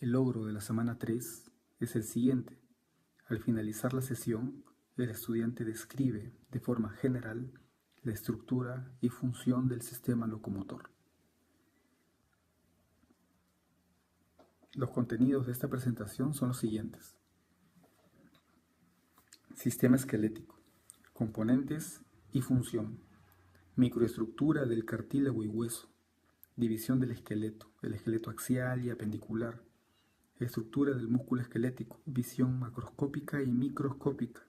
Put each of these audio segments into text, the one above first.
El logro de la semana 3 es el siguiente. Al finalizar la sesión, el estudiante describe de forma general la estructura y función del sistema locomotor. Los contenidos de esta presentación son los siguientes. Sistema esquelético, componentes y función, microestructura del cartílago y hueso, división del esqueleto, el esqueleto axial y apendicular, estructura del músculo esquelético, visión macroscópica y microscópica,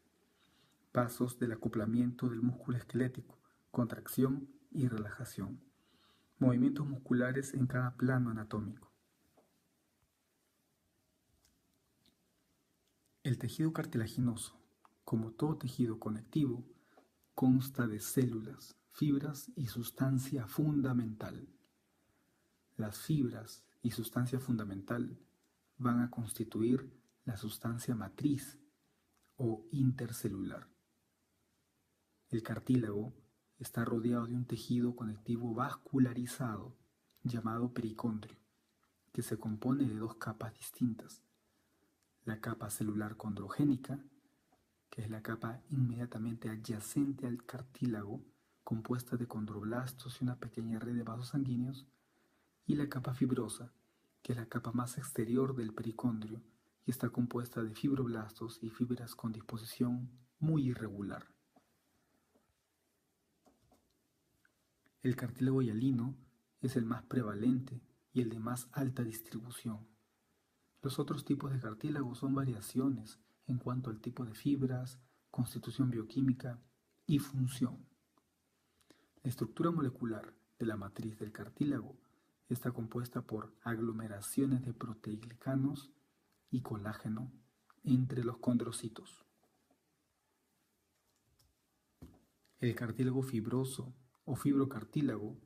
pasos del acoplamiento del músculo esquelético, contracción y relajación, movimientos musculares en cada plano anatómico. El tejido cartilaginoso, como todo tejido conectivo, consta de células, fibras y sustancia fundamental. Las fibras y sustancia fundamental van a constituir la sustancia matriz o intercelular. El cartílago está rodeado de un tejido conectivo vascularizado llamado pericondrio, que se compone de dos capas distintas. La capa celular condrogénica, que es la capa inmediatamente adyacente al cartílago, compuesta de condroblastos y una pequeña red de vasos sanguíneos, y la capa fibrosa, que es la capa más exterior del pericondrio y está compuesta de fibroblastos y fibras con disposición muy irregular. El cartílago hialino es el más prevalente y el de más alta distribución. Los otros tipos de cartílago son variaciones en cuanto al tipo de fibras, constitución bioquímica y función. La estructura molecular de la matriz del cartílago está compuesta por aglomeraciones de proteoglicanos y colágeno entre los condrocitos. El cartílago fibroso o fibrocartílago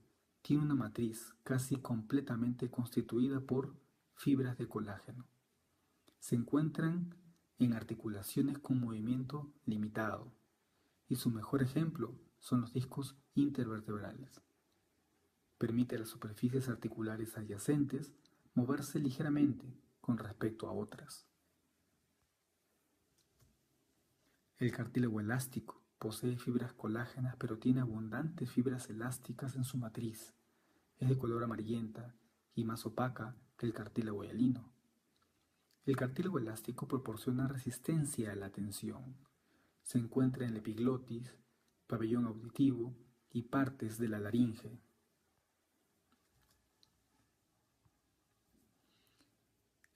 tiene una matriz casi completamente constituida por fibras de colágeno. Se encuentran en articulaciones con movimiento limitado y su mejor ejemplo son los discos intervertebrales. Permite a las superficies articulares adyacentes moverse ligeramente con respecto a otras. El cartílago elástico posee fibras colágenas pero tiene abundantes fibras elásticas en su matriz. Es de color amarillenta y más opaca que el cartílago hialino. El cartílago elástico proporciona resistencia a la tensión. Se encuentra en la epiglotis, pabellón auditivo y partes de la laringe.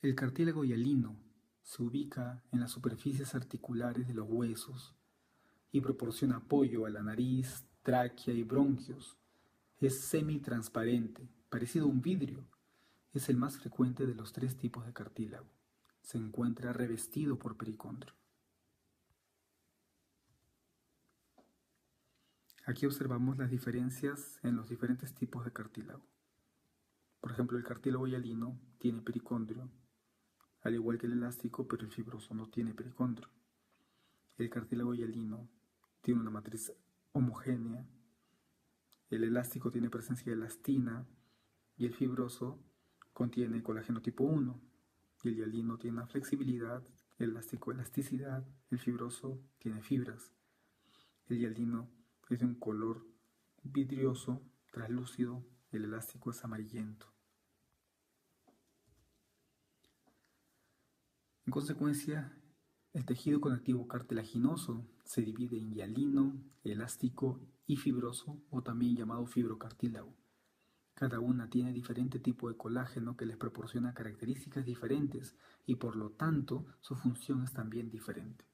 El cartílago hialino se ubica en las superficies articulares de los huesos y proporciona apoyo a la nariz, tráquea y bronquios. Es semitransparente, parecido a un vidrio. Es el más frecuente de los tres tipos de cartílago. Se encuentra revestido por pericondrio. Aquí observamos las diferencias en los diferentes tipos de cartílago. Por ejemplo, el cartílago hialino tiene pericondrio, al igual que el elástico, pero el fibroso no tiene pericondrio. El cartílago hialino tiene una matriz homogénea, el elástico tiene presencia de elastina y el fibroso contiene colágeno tipo 1. El hialino tiene una flexibilidad, el elástico elasticidad, el fibroso tiene fibras. El hialino es de un color vidrioso, translúcido, el elástico es amarillento. En consecuencia, el tejido conectivo cartilaginoso se divide en hialino, elástico y fibroso, o también llamado fibrocartílago. Cada una tiene diferente tipo de colágeno que les proporciona características diferentes y por lo tanto su función es también diferente.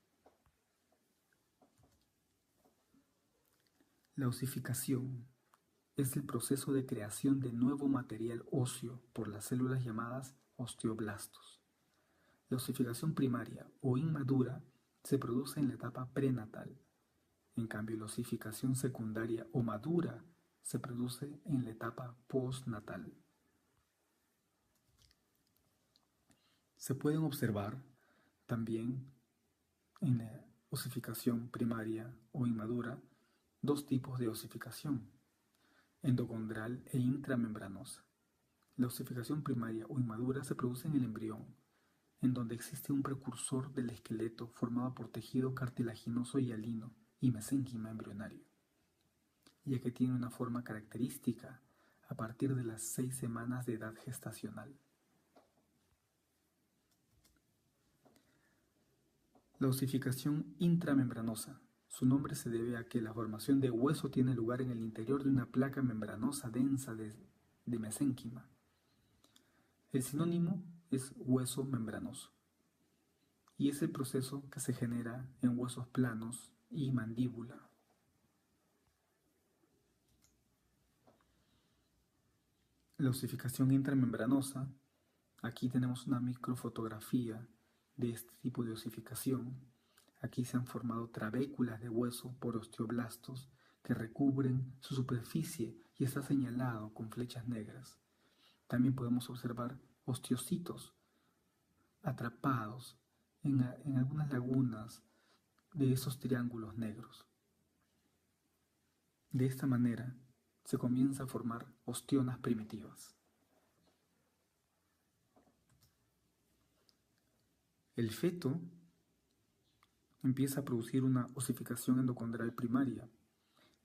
La osificación es el proceso de creación de nuevo material óseo por las células llamadas osteoblastos. La osificación primaria o inmadura se produce en la etapa prenatal. En cambio, la osificación secundaria o madura se produce en la etapa postnatal. Se pueden observar también en la osificación primaria o inmadura dos tipos de osificación, endocondral e intramembranosa. La osificación primaria o inmadura se produce en el embrión, en donde existe un precursor del esqueleto formado por tejido cartilaginoso hialino y mesénquima embrionario, ya que tiene una forma característica a partir de las 6 semanas de edad gestacional. La osificación intramembranosa. Su nombre se debe a que la formación de hueso tiene lugar en el interior de una placa membranosa densa de mesénquima. El sinónimo es hueso membranoso, y es el proceso que se genera en huesos planos y mandíbula. La osificación intramembranosa, aquí tenemos una microfotografía de este tipo de osificación. Aquí se han formado trabéculas de hueso por osteoblastos que recubren su superficie y está señalado con flechas negras. También podemos observar osteocitos atrapados en algunas lagunas de esos triángulos negros. De esta manera se comienza a formar ostionas primitivas. El feto empieza a producir una osificación endocondral primaria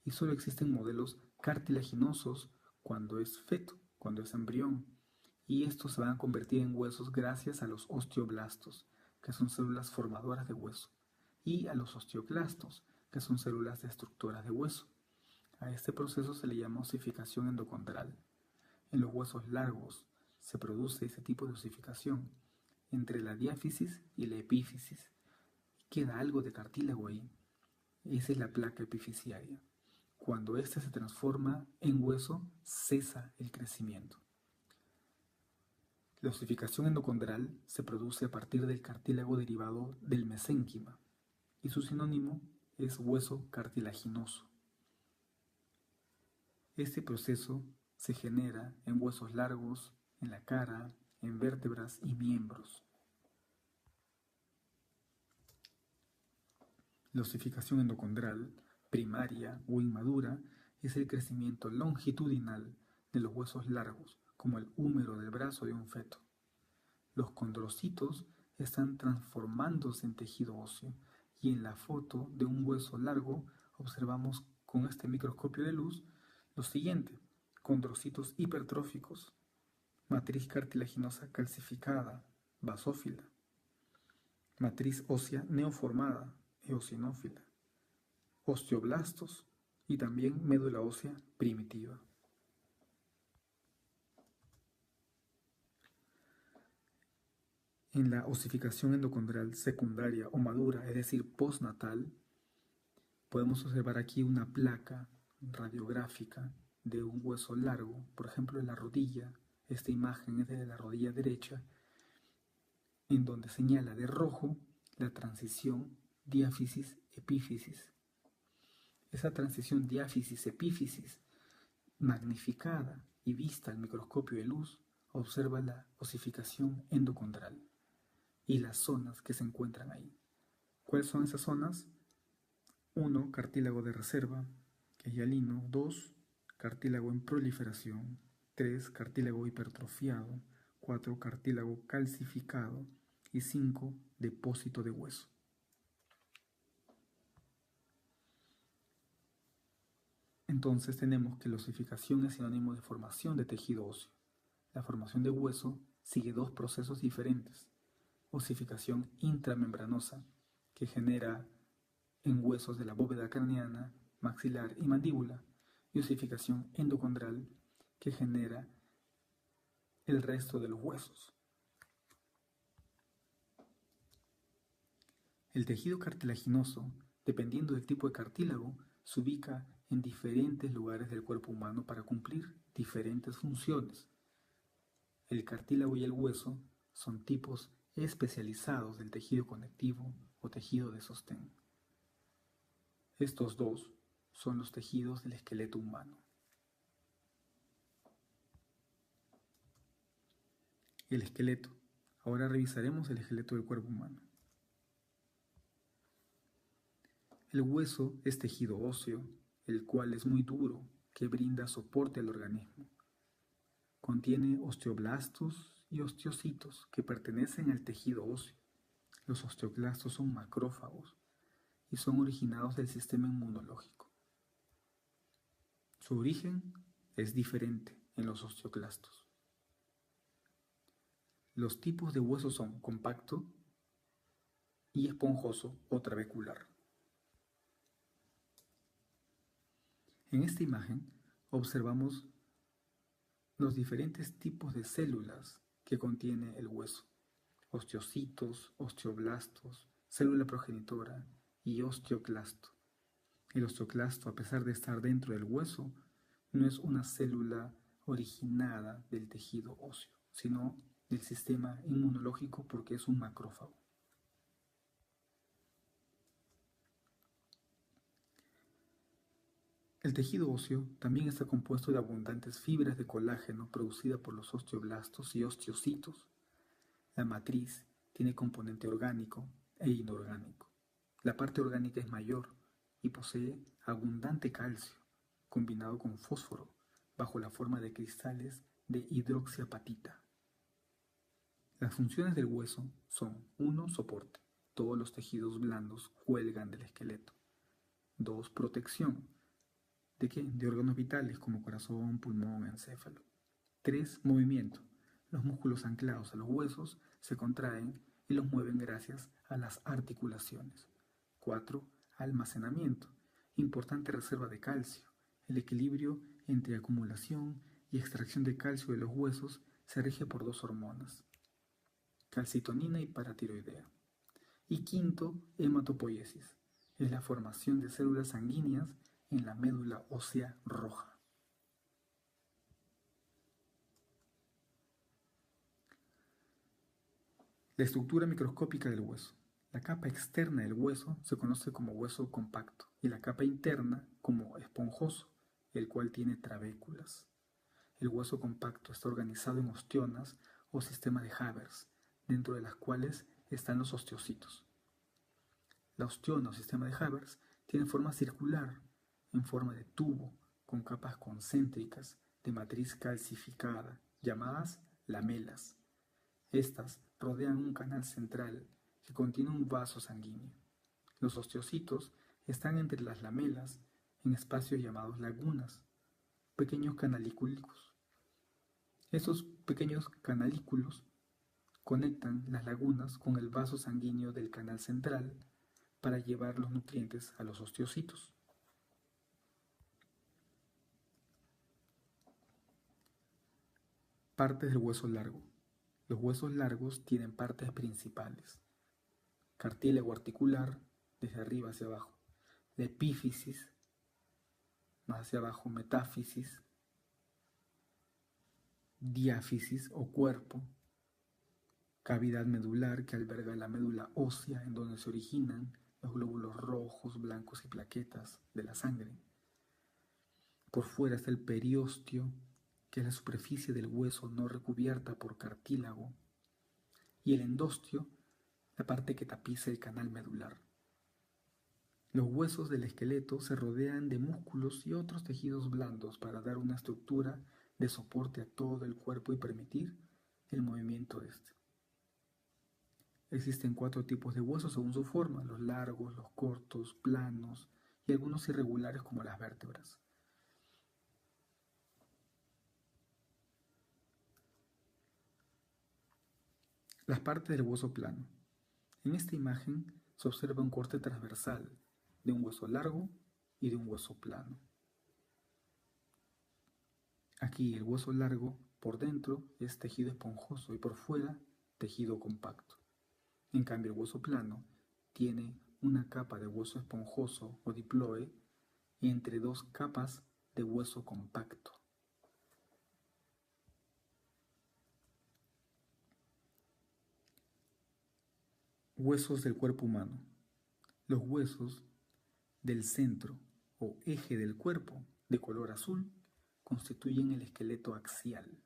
y solo existen modelos cartilaginosos cuando es feto, cuando es embrión, y estos se van a convertir en huesos gracias a los osteoblastos, que son células formadoras de hueso, y a los osteoclastos, que son células destructoras de hueso. A este proceso se le llama osificación endocondral. En los huesos largos se produce ese tipo de osificación entre la diáfisis y la epífisis. Queda algo de cartílago ahí. Esa es la placa epifisiaria. Cuando ésta se transforma en hueso, cesa el crecimiento. La osificación endocondral se produce a partir del cartílago derivado del mesénquima y su sinónimo es hueso cartilaginoso. Este proceso se genera en huesos largos, en la cara, en vértebras y miembros. La osificación endocondral, primaria o inmadura, es el crecimiento longitudinal de los huesos largos, como el húmero del brazo de un feto. Los condrocitos están transformándose en tejido óseo y en la foto de un hueso largo observamos con este microscopio de luz lo siguiente: condrocitos hipertróficos, matriz cartilaginosa calcificada, basófila, matriz ósea neoformada, eosinófila, osteoblastos y también médula ósea primitiva. En la osificación endocondral secundaria o madura, es decir, postnatal, podemos observar aquí una placa radiográfica de un hueso largo, por ejemplo en la rodilla. Esta imagen es de la rodilla derecha, en donde señala de rojo la transición diáfisis-epífisis. Esa transición diáfisis-epífisis, magnificada y vista al microscopio de luz, observa la osificación endocondral y las zonas que se encuentran ahí. ¿Cuáles son esas zonas? 1. Cartílago de reserva, que es hialino. 2. Cartílago en proliferación. 3. Cartílago hipertrofiado. 4. Cartílago calcificado. Y 5. Depósito de hueso. Entonces tenemos que la osificación es sinónimo de formación de tejido óseo. La formación de hueso sigue dos procesos diferentes: osificación intramembranosa, que genera en huesos de la bóveda craneana, maxilar y mandíbula, y osificación endocondral, que genera el resto de los huesos. El tejido cartilaginoso, dependiendo del tipo de cartílago, se ubica en diferentes lugares del cuerpo humano para cumplir diferentes funciones. El cartílago y el hueso son tipos especializados del tejido conectivo o tejido de sostén. Estos dos son los tejidos del esqueleto humano. El esqueleto. Ahora revisaremos el esqueleto del cuerpo humano. El hueso es tejido óseo, el cual es muy duro, que brinda soporte al organismo. Contiene osteoblastos y osteocitos que pertenecen al tejido óseo. Los osteoclastos son macrófagos y son originados del sistema inmunológico. Su origen es diferente en los osteoclastos. Los tipos de hueso son compacto y esponjoso o trabecular. En esta imagen observamos los diferentes tipos de células que contiene el hueso: osteocitos, osteoblastos, célula progenitora y osteoclasto. El osteoclasto, a pesar de estar dentro del hueso, no es una célula originada del tejido óseo, sino del sistema inmunológico porque es un macrófago. El tejido óseo también está compuesto de abundantes fibras de colágeno producidas por los osteoblastos y osteocitos. La matriz tiene componente orgánico e inorgánico. La parte orgánica es mayor y posee abundante calcio combinado con fósforo bajo la forma de cristales de hidroxiapatita. Las funciones del hueso son: 1. Soporte. Todos los tejidos blandos cuelgan del esqueleto. 2. Protección. ¿De qué? De órganos vitales como corazón, pulmón, encéfalo. 3. Movimiento. Los músculos anclados a los huesos se contraen y los mueven gracias a las articulaciones. 4. Almacenamiento. Importante reserva de calcio. El equilibrio entre acumulación y extracción de calcio de los huesos se rige por 2 hormonas: calcitonina y paratiroidea. Y 5. Hematopoiesis. Es la formación de células sanguíneas en la médula ósea roja. La estructura microscópica del hueso. La capa externa del hueso se conoce como hueso compacto y la capa interna como esponjoso, el cual tiene trabéculas. El hueso compacto está organizado en ostionas o sistema de Havers, dentro de las cuales están los osteocitos. La ostiona o sistema de Havers tiene forma circular, en forma de tubo, con capas concéntricas de matriz calcificada, llamadas lamelas. Estas rodean un canal central que contiene un vaso sanguíneo. Los osteocitos están entre las lamelas en espacios llamados lagunas, pequeños canalículos. Estos pequeños canalículos conectan las lagunas con el vaso sanguíneo del canal central para llevar los nutrientes a los osteocitos. Partes del hueso largo. Los huesos largos tienen partes principales: cartílago articular, desde arriba hacia abajo; la epífisis, más hacia abajo; metáfisis; diáfisis o cuerpo; cavidad medular, que alberga la médula ósea en donde se originan los glóbulos rojos, blancos y plaquetas de la sangre. Por fuera está el periósteo, que es la superficie del hueso no recubierta por cartílago, y el endostio, la parte que tapiza el canal medular. Los huesos del esqueleto se rodean de músculos y otros tejidos blandos para dar una estructura de soporte a todo el cuerpo y permitir el movimiento de este. Existen 4 tipos de huesos según su forma: los largos, los cortos, planos y algunos irregulares como las vértebras. Las partes del hueso plano. En esta imagen se observa un corte transversal de un hueso largo y de un hueso plano. Aquí el hueso largo por dentro es tejido esponjoso y por fuera tejido compacto. En cambio el hueso plano tiene una capa de hueso esponjoso o diploe entre 2 capas de hueso compacto. Huesos del cuerpo humano. Los huesos del centro o eje del cuerpo, de color azul, constituyen el esqueleto axial.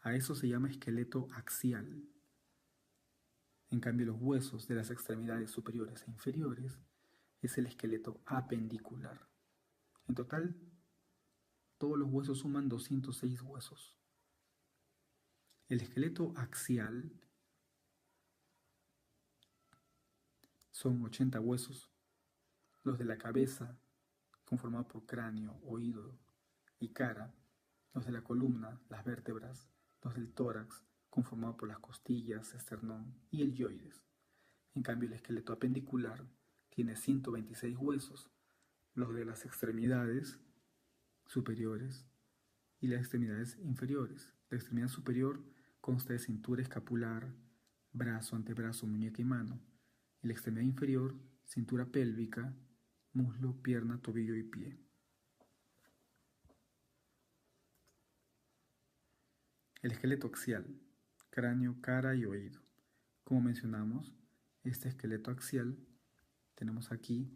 A eso se llama esqueleto axial. En cambio, los huesos de las extremidades superiores e inferiores es el esqueleto apendicular. En total, Todos los huesos suman 206 huesos. El esqueleto axial son 80 huesos. Los de la cabeza, conformados por cráneo, oído y cara. Los de la columna, las vértebras. Los del tórax, conformado por las costillas, esternón y el hioides. En cambio, el esqueleto apendicular tiene 126 huesos. Los de las extremidades superiores y las extremidades inferiores. La extremidad superior consta de cintura escapular, brazo, antebrazo, muñeca y mano. Y la extremidad inferior, cintura pélvica, muslo, pierna, tobillo y pie. El esqueleto axial, cráneo, cara y oído. Como mencionamos, este esqueleto axial, tenemos aquí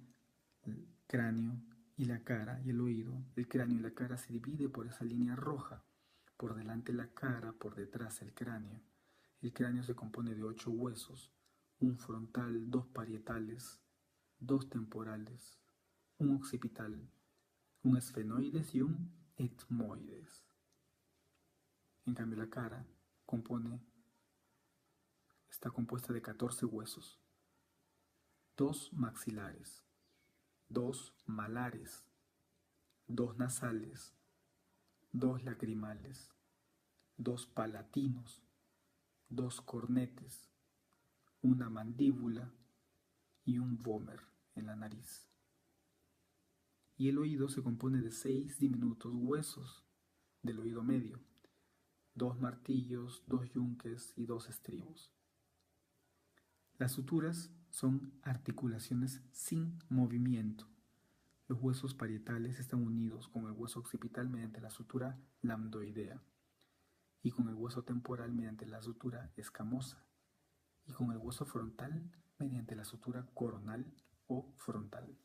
el cráneo y la cara y el oído. El cráneo y la cara se divide por esa línea roja. Por delante la cara, por detrás el cráneo. El cráneo se compone de 8 huesos, un frontal, 2 parietales, 2 temporales, un occipital, un esfenoides y un etmoides. En cambio la cara está compuesta de 14 huesos, 2 maxilares, 2 malares, 2 nasales, 2 lacrimales, 2 palatinos, 2 cornetes, una mandíbula y un vómer en la nariz. Y el oído se compone de 6 diminutos huesos del oído medio, 2 martillos, 2 yunques y 2 estribos. Las suturas son articulaciones sin movimiento. Los huesos parietales están unidos con el hueso occipital mediante la sutura lambdoidea y con el hueso temporal mediante la sutura escamosa y con el hueso frontal mediante la sutura coronal o frontal.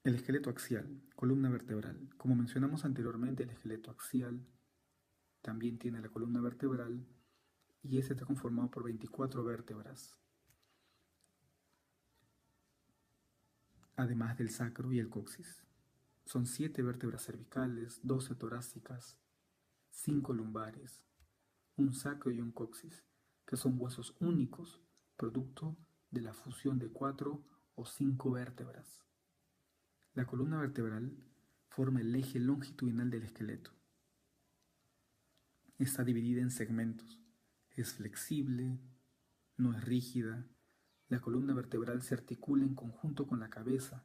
El esqueleto axial, columna vertebral. Como mencionamos anteriormente, el esqueleto axial también tiene la columna vertebral y este está conformado por 24 vértebras, además del sacro y el coxis. Son 7 vértebras cervicales, 12 torácicas, 5 lumbares, un sacro y un coxis, que son huesos únicos, producto de la fusión de 4 o 5 vértebras. La columna vertebral forma el eje longitudinal del esqueleto. Está dividida en segmentos. Es flexible, no es rígida. La columna vertebral se articula en conjunto con la cabeza,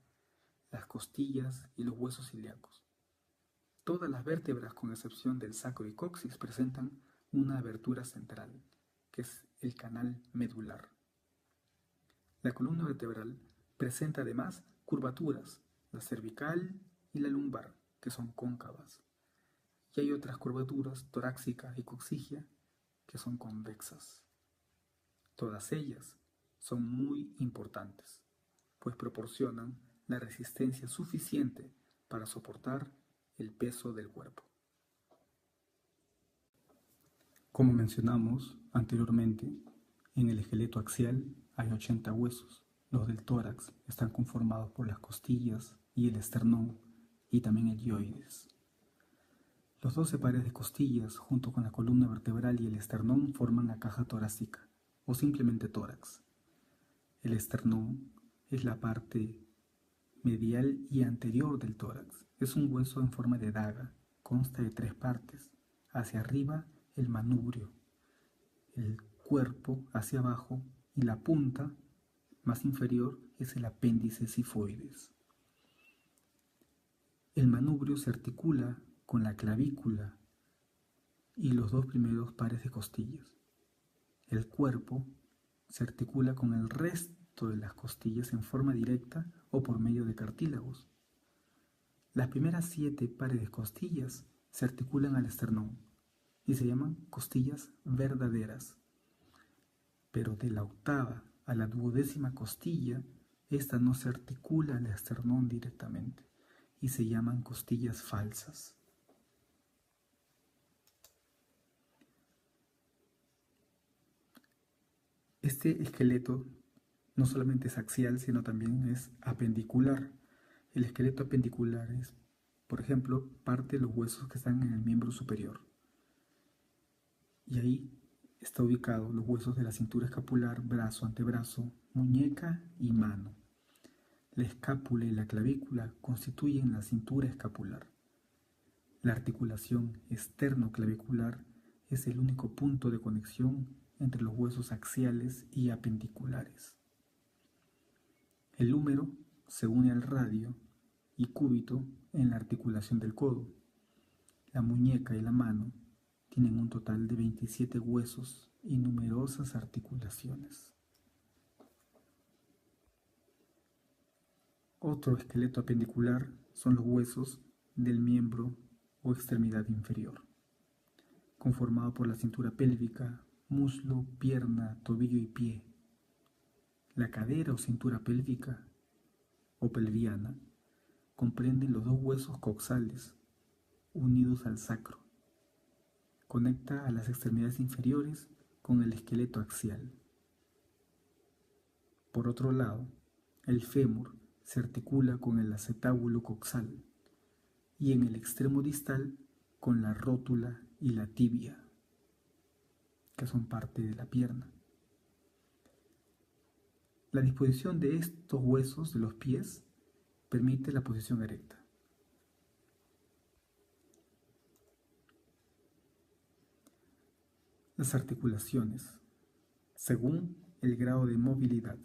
las costillas y los huesos ilíacos. Todas las vértebras, con excepción del sacro y coxis, presentan una abertura central, que es el canal medular. La columna vertebral presenta además curvaturas, la cervical y la lumbar, que son cóncavas. Y hay otras curvaturas torácica y coxigia que son convexas. Todas ellas son muy importantes, pues proporcionan la resistencia suficiente para soportar el peso del cuerpo. Como mencionamos anteriormente, en el esqueleto axial hay 80 huesos. Los del tórax están conformados por las costillas y el esternón y también el hioides. Los 12 pares de costillas, junto con la columna vertebral y el esternón, forman la caja torácica, o simplemente tórax. El esternón es la parte medial y anterior del tórax. Es un hueso en forma de daga, consta de 3 partes. Hacia arriba, el manubrio, el cuerpo hacia abajo y la punta más inferior es el apéndice sifoides. El manubrio se articula con la clavícula y los 2 primeros pares de costillas. El cuerpo se articula con el resto de las costillas en forma directa o por medio de cartílagos. Las primeras 7 pares de costillas se articulan al esternón y se llaman costillas verdaderas. Pero de la 8ª a la 12ª costilla, esta no se articula al esternón directamente y se llaman costillas falsas. Este esqueleto no solamente es axial, sino también es apendicular. El esqueleto apendicular es, por ejemplo, parte de los huesos que están en el miembro superior. Y ahí está ubicado los huesos de la cintura escapular, brazo, antebrazo, muñeca y mano. La escápula y la clavícula constituyen la cintura escapular. La articulación esternoclavicular es el único punto de conexión entre los huesos axiales y apendiculares. El húmero se une al radio y cúbito en la articulación del codo. La muñeca y la mano tienen un total de 27 huesos y numerosas articulaciones. Otro esqueleto apendicular son los huesos del miembro o extremidad inferior, conformado por la cintura pélvica, muslo, pierna, tobillo y pie. La cadera o cintura pélvica o pelviana comprende los dos huesos coxales unidos al sacro. Conecta a las extremidades inferiores con el esqueleto axial. Por otro lado, el fémur se articula con el acetábulo coxal y en el extremo distal con la rótula y la tibia, que son parte de la pierna. La disposición de estos huesos de los pies permite la posición erecta. Las articulaciones, según el grado de movilidad.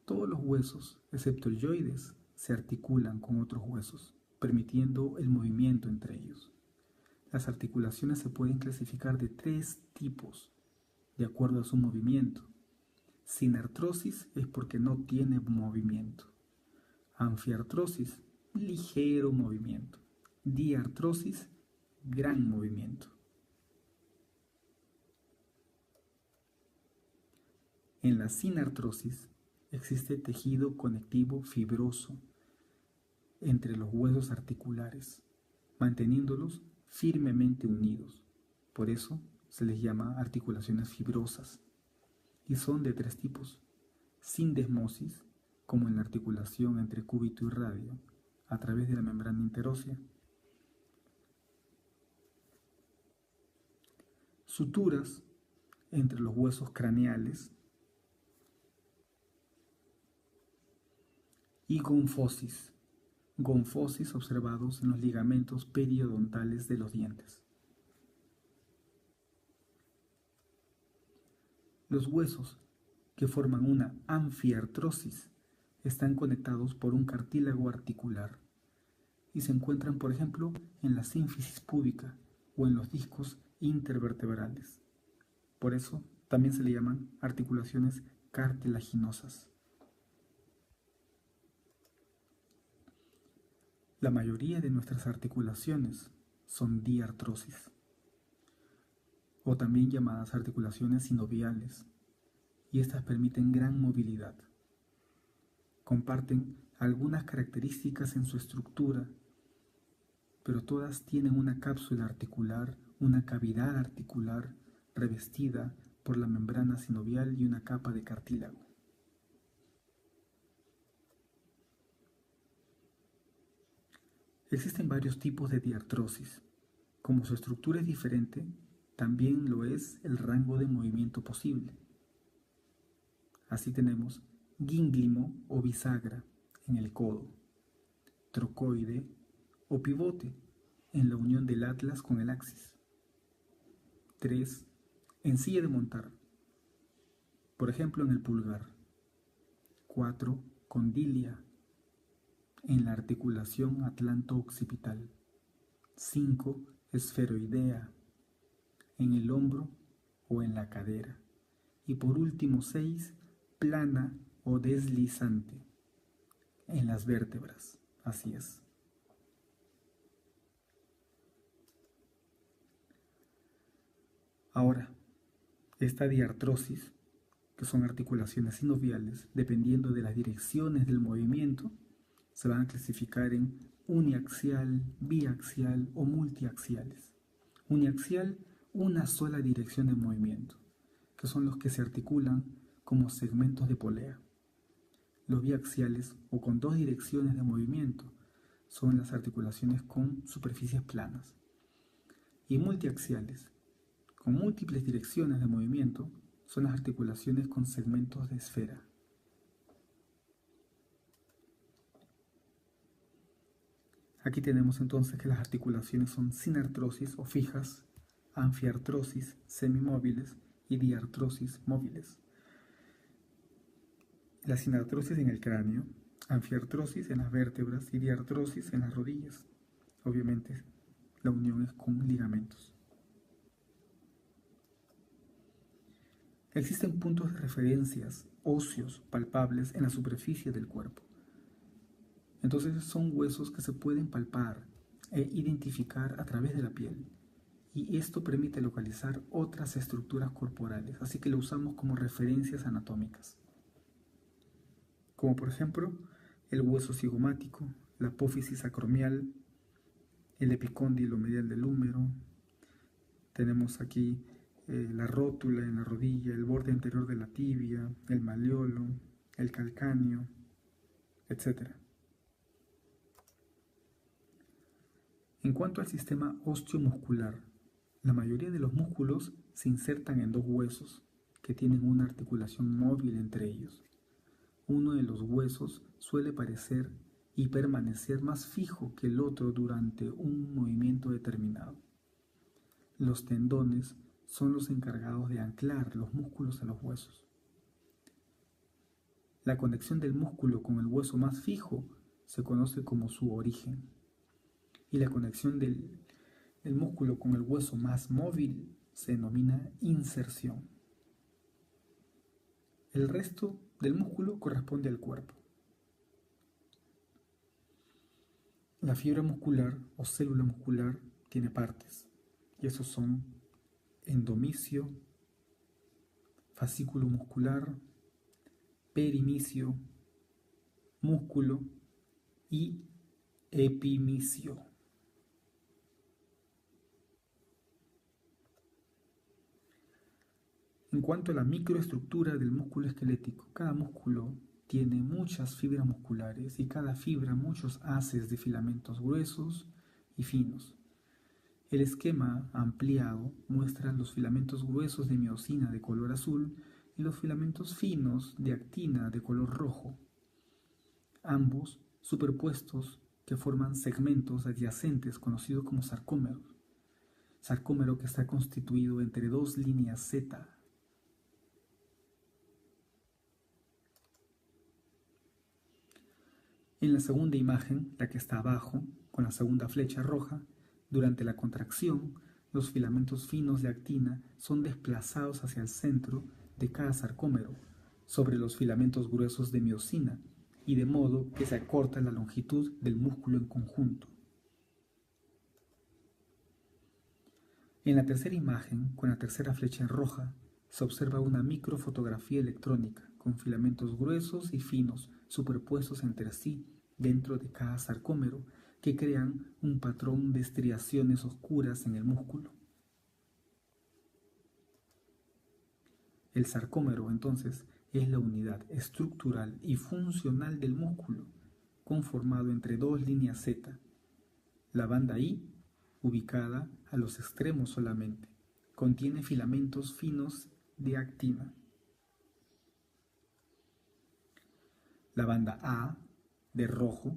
Todos los huesos, excepto el yoides, se articulan con otros huesos, permitiendo el movimiento entre ellos. Las articulaciones se pueden clasificar de 3 tipos, de acuerdo a su movimiento. Sinartrosis es porque no tiene movimiento. Anfiartrosis, ligero movimiento. Diartrosis, gran movimiento. En la sinartrosis existe tejido conectivo fibroso entre los huesos articulares, manteniéndolos firmemente unidos. Por eso se les llama articulaciones fibrosas. Y son de 3 tipos: sindesmosis, como en la articulación entre cúbito y radio, a través de la membrana interósea. Suturas entre los huesos craneales. Y gonfosis observados en los ligamentos periodontales de los dientes. Los huesos que forman una anfiartrosis están conectados por un cartílago articular y se encuentran, por ejemplo, en la sínfisis púbica o en los discos intervertebrales. Por eso también se le llaman articulaciones cartilaginosas. La mayoría de nuestras articulaciones son diartrosis, o también llamadas articulaciones sinoviales, y estas permiten gran movilidad. Comparten algunas características en su estructura, pero todas tienen una cápsula articular, una cavidad articular revestida por la membrana sinovial y una capa de cartílago. Existen varios tipos de diartrosis. Como su estructura es diferente, también lo es el rango de movimiento posible. Así tenemos gínglimo o bisagra en el codo, trocoide o pivote en la unión del atlas con el axis. 3. En silla de montar, por ejemplo en el pulgar. 4. Condilia en la articulación atlanto-occipital. 5. Esferoidea en el hombro o en la cadera. Y por último 6. Plana o deslizante en las vértebras. Así es. Ahora, esta diartrosis, que son articulaciones sinoviales, dependiendo de las direcciones del movimiento, se van a clasificar en uniaxial, biaxial o multiaxiales. Uniaxial, una sola dirección de movimiento, que son los que se articulan como segmentos de polea. Los biaxiales o con dos direcciones de movimiento son las articulaciones con superficies planas. Y multiaxiales, con múltiples direcciones de movimiento, son las articulaciones con segmentos de esfera. Aquí tenemos entonces que las articulaciones son sinartrosis o fijas, anfiartrosis semimóviles y diartrosis móviles. La sinartrosis en el cráneo, anfiartrosis en las vértebras y diartrosis en las rodillas. Obviamente la unión es con ligamentos. Existen puntos de referencias óseos palpables en la superficie del cuerpo. Entonces son huesos que se pueden palpar e identificar a través de la piel. Y esto permite localizar otras estructuras corporales, así que lo usamos como referencias anatómicas. Como por ejemplo, el hueso cigomático, la apófisis acromial, el epicóndilo medial del húmero. Tenemos aquí la rótula en la rodilla, el borde anterior de la tibia, el malleolo, el calcáneo, etc. En cuanto al sistema osteomuscular, la mayoría de los músculos se insertan en dos huesos que tienen una articulación móvil entre ellos. Uno de los huesos suele parecer y permanecer más fijo que el otro durante un movimiento determinado. Los tendones son los encargados de anclar los músculos a los huesos. La conexión del músculo con el hueso más fijo se conoce como su origen, y la conexión del músculo con el hueso más móvil se denomina inserción. El resto del músculo corresponde al cuerpo. La fibra muscular o célula muscular tiene partes, y esos son endomicio, fascículo muscular, perimicio, músculo y epimicio. En cuanto a la microestructura del músculo esquelético, cada músculo tiene muchas fibras musculares y cada fibra muchos haces de filamentos gruesos y finos. El esquema ampliado muestra los filamentos gruesos de miosina de color azul y los filamentos finos de actina de color rojo, ambos superpuestos que forman segmentos adyacentes conocidos como sarcómeros. Sarcómero que está constituido entre dos líneas Z. En la segunda imagen, la que está abajo, con la segunda flecha roja, durante la contracción, los filamentos finos de actina son desplazados hacia el centro de cada sarcómero, sobre los filamentos gruesos de miosina, y de modo que se acorta la longitud del músculo en conjunto. En la tercera imagen, con la tercera flecha roja, se observa una microfotografía electrónica con filamentos gruesos y finos superpuestos entre sí dentro de cada sarcómero que crean un patrón de estriaciones oscuras en el músculo. El sarcómero, entonces, es la unidad estructural y funcional del músculo, conformado entre dos líneas Z. La banda I, ubicada a los extremos solamente, contiene filamentos finos de actina. La banda A, de rojo,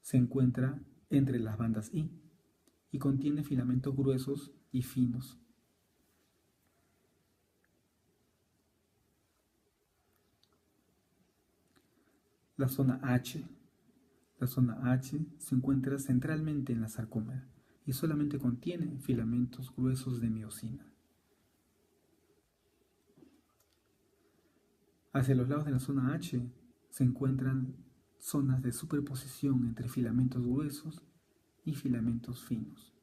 se encuentra entre las bandas I y contiene filamentos gruesos y finos. La zona H. La zona H se encuentra centralmente en la sarcómera y solamente contiene filamentos gruesos de miosina. Hacia los lados de la zona H se encuentran zonas de superposición entre filamentos gruesos y filamentos finos,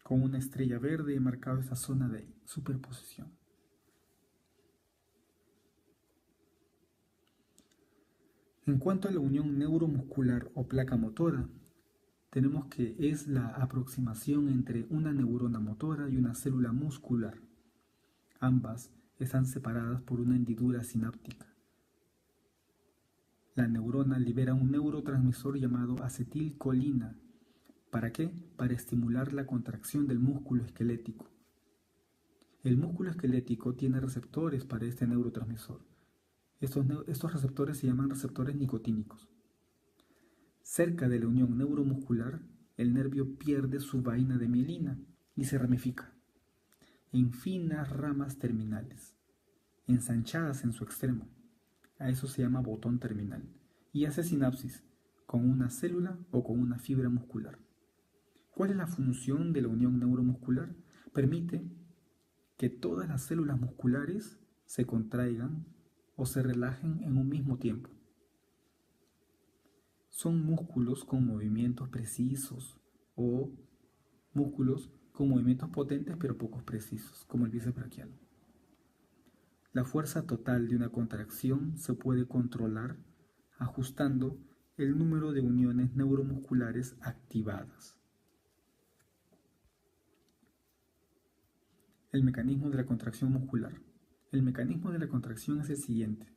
con una estrella verde marcada esta zona de superposición. En cuanto a la unión neuromuscular o placa motora, tenemos que es la aproximación entre una neurona motora y una célula muscular. Ambas están separadas por una hendidura sináptica. La neurona libera un neurotransmisor llamado acetilcolina. ¿Para qué? Para estimular la contracción del músculo esquelético. El músculo esquelético tiene receptores para este neurotransmisor. Estos receptores se llaman receptores nicotínicos. Cerca de la unión neuromuscular, el nervio pierde su vaina de mielina y se ramifica en finas ramas terminales, ensanchadas en su extremo. A eso se llama botón terminal, y hace sinapsis con una célula o con una fibra muscular. ¿Cuál es la función de la unión neuromuscular? Permite que todas las células musculares se contraigan o se relajen en un mismo tiempo. Son músculos con movimientos precisos o músculos con movimientos potentes pero pocos precisos, como el bíceps braquial. La fuerza total de una contracción se puede controlar ajustando el número de uniones neuromusculares activadas. El mecanismo de la contracción muscular. El mecanismo de la contracción es el siguiente.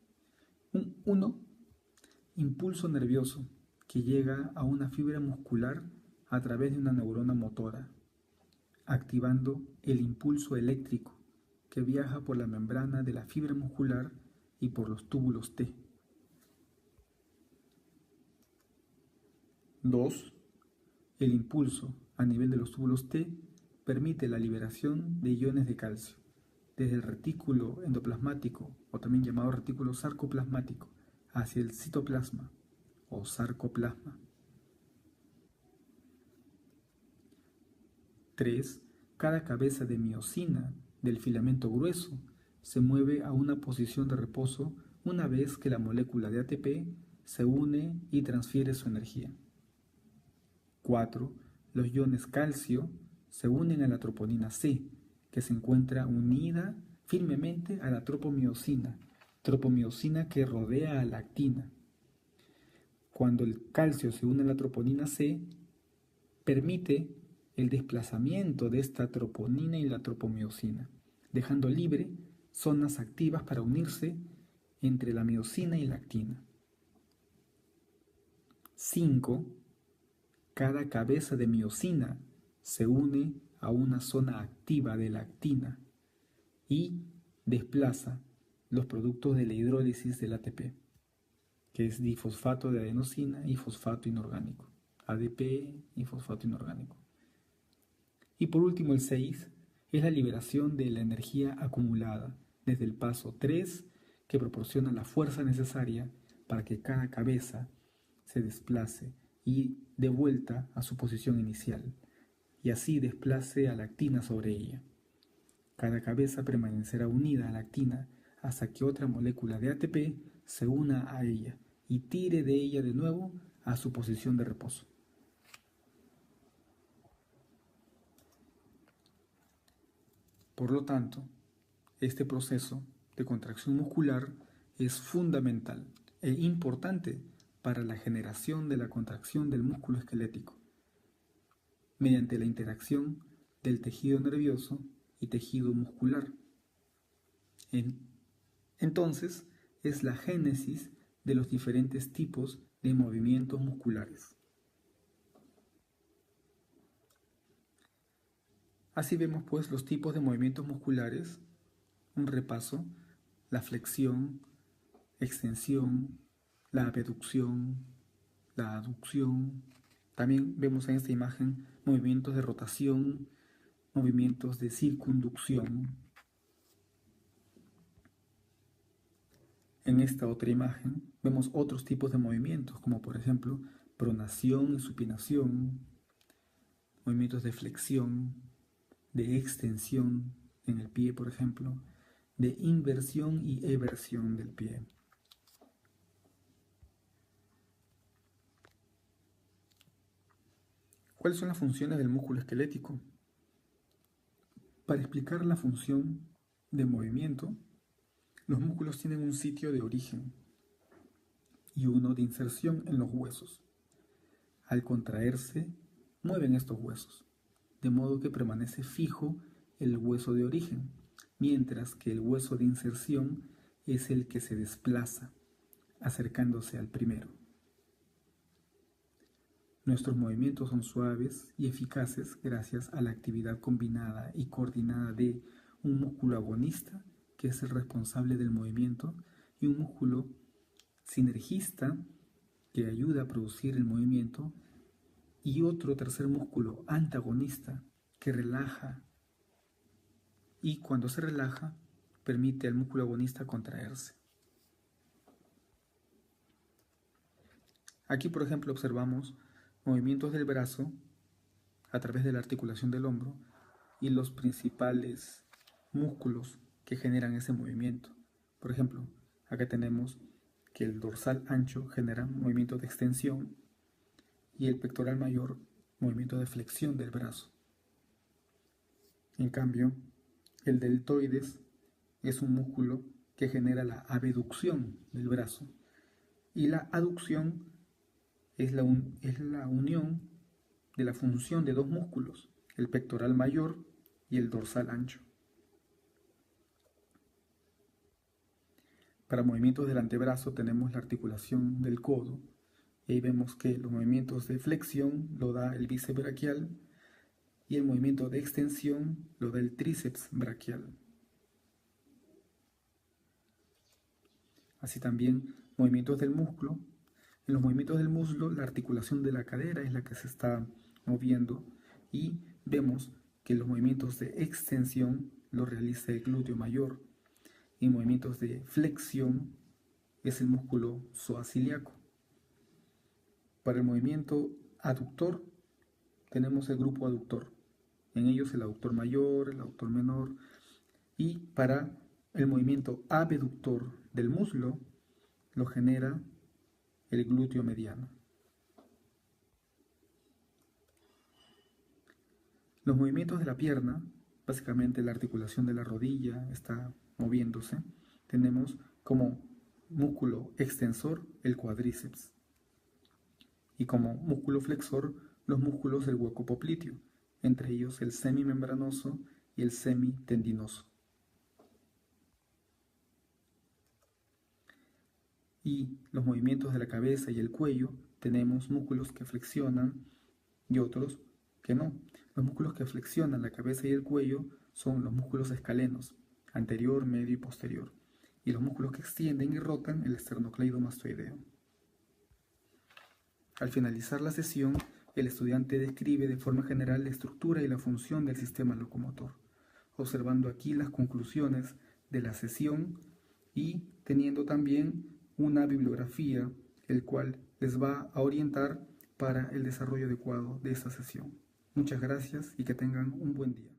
1. Impulso nervioso que llega a una fibra muscular a través de una neurona motora, activando el impulso eléctrico que viaja por la membrana de la fibra muscular y por los túbulos T. 2. El impulso a nivel de los túbulos T permite la liberación de iones de calcio desde el retículo endoplasmático, o también llamado retículo sarcoplasmático, hacia el citoplasma o sarcoplasma. 3. Cada cabeza de miosina del filamento grueso se mueve a una posición de reposo una vez que la molécula de ATP se une y transfiere su energía. 4. Los iones calcio se unen a la troponina C, que se encuentra unida firmemente a la tropomiosina que rodea a la actina. Cuando el calcio se une a la troponina C, permite el desplazamiento de esta troponina y la tropomiosina, dejando libre zonas activas para unirse entre la miosina y la actina. 5. Cada cabeza de miosina se une a una zona activa de la actina y desplaza los productos de la hidrólisis del ATP, que es difosfato de adenosina y fosfato inorgánico, ADP y fosfato inorgánico. Y por último, el 6 es la liberación de la energía acumulada desde el paso 3, que proporciona la fuerza necesaria para que cada cabeza se desplace y de vuelta a su posición inicial, y así desplace a la actina sobre ella. Cada cabeza permanecerá unida a la actina hasta que otra molécula de ATP se una a ella y tire de ella de nuevo a su posición de reposo. Por lo tanto, este proceso de contracción muscular es fundamental e importante para la generación de la contracción del músculo esquelético, mediante la interacción del tejido nervioso y tejido muscular. Entonces, es la génesis de los diferentes tipos de movimientos musculares. Así vemos pues los tipos de movimientos musculares, un repaso: la flexión, extensión, la abducción, la aducción. También vemos en esta imagen movimientos de rotación, movimientos de circunducción. En esta otra imagen vemos otros tipos de movimientos, como por ejemplo pronación y supinación, movimientos de flexión, de extensión en el pie, por ejemplo, de inversión y eversión del pie. ¿Cuáles son las funciones del músculo esquelético? Para explicar la función de movimiento, los músculos tienen un sitio de origen y uno de inserción en los huesos. Al contraerse, mueven estos huesos, de modo que permanece fijo el hueso de origen, mientras que el hueso de inserción es el que se desplaza, acercándose al primero. Nuestros movimientos son suaves y eficaces gracias a la actividad combinada y coordinada de un músculo agonista, que es el responsable del movimiento, y un músculo sinergista, que ayuda a producir el movimiento, y otro tercer músculo antagonista, que relaja, y cuando se relaja, permite al músculo agonista contraerse. Aquí, por ejemplo, observamos movimientos del brazo a través de la articulación del hombro y los principales músculos que generan ese movimiento. Por ejemplo, acá tenemos que el dorsal ancho genera movimiento de extensión y el pectoral mayor movimiento de flexión del brazo. En cambio, el deltoides es un músculo que genera la abducción del brazo y la aducción es la unión de la función de dos músculos, el pectoral mayor y el dorsal ancho. Para movimientos del antebrazo tenemos la articulación del codo, y ahí vemos que los movimientos de flexión lo da el bíceps braquial y el movimiento de extensión lo da el tríceps braquial. Así también movimientos del músculo. En los movimientos del muslo, la articulación de la cadera es la que se está moviendo y vemos que los movimientos de extensión los realiza el glúteo mayor y movimientos de flexión es el músculo psoas-ilíaco. Para el movimiento aductor tenemos el grupo aductor, en ellos el aductor mayor, el aductor menor, y para el movimiento abductor del muslo lo genera el glúteo mediano. Los movimientos de la pierna, básicamente la articulación de la rodilla está moviéndose, tenemos como músculo extensor el cuádriceps y como músculo flexor los músculos del hueco popliteo, entre ellos el semimembranoso y el semitendinoso. Y los movimientos de la cabeza y el cuello, tenemos músculos que flexionan y otros que no. Los músculos que flexionan la cabeza y el cuello son los músculos escalenos, anterior, medio y posterior. Y los músculos que extienden y rotan el esternocleidomastoideo. Al finalizar la sesión, el estudiante describe de forma general la estructura y la función del sistema locomotor, observando aquí las conclusiones de la sesión y teniendo también una bibliografía, el cual les va a orientar para el desarrollo adecuado de esta sesión. Muchas gracias y que tengan un buen día.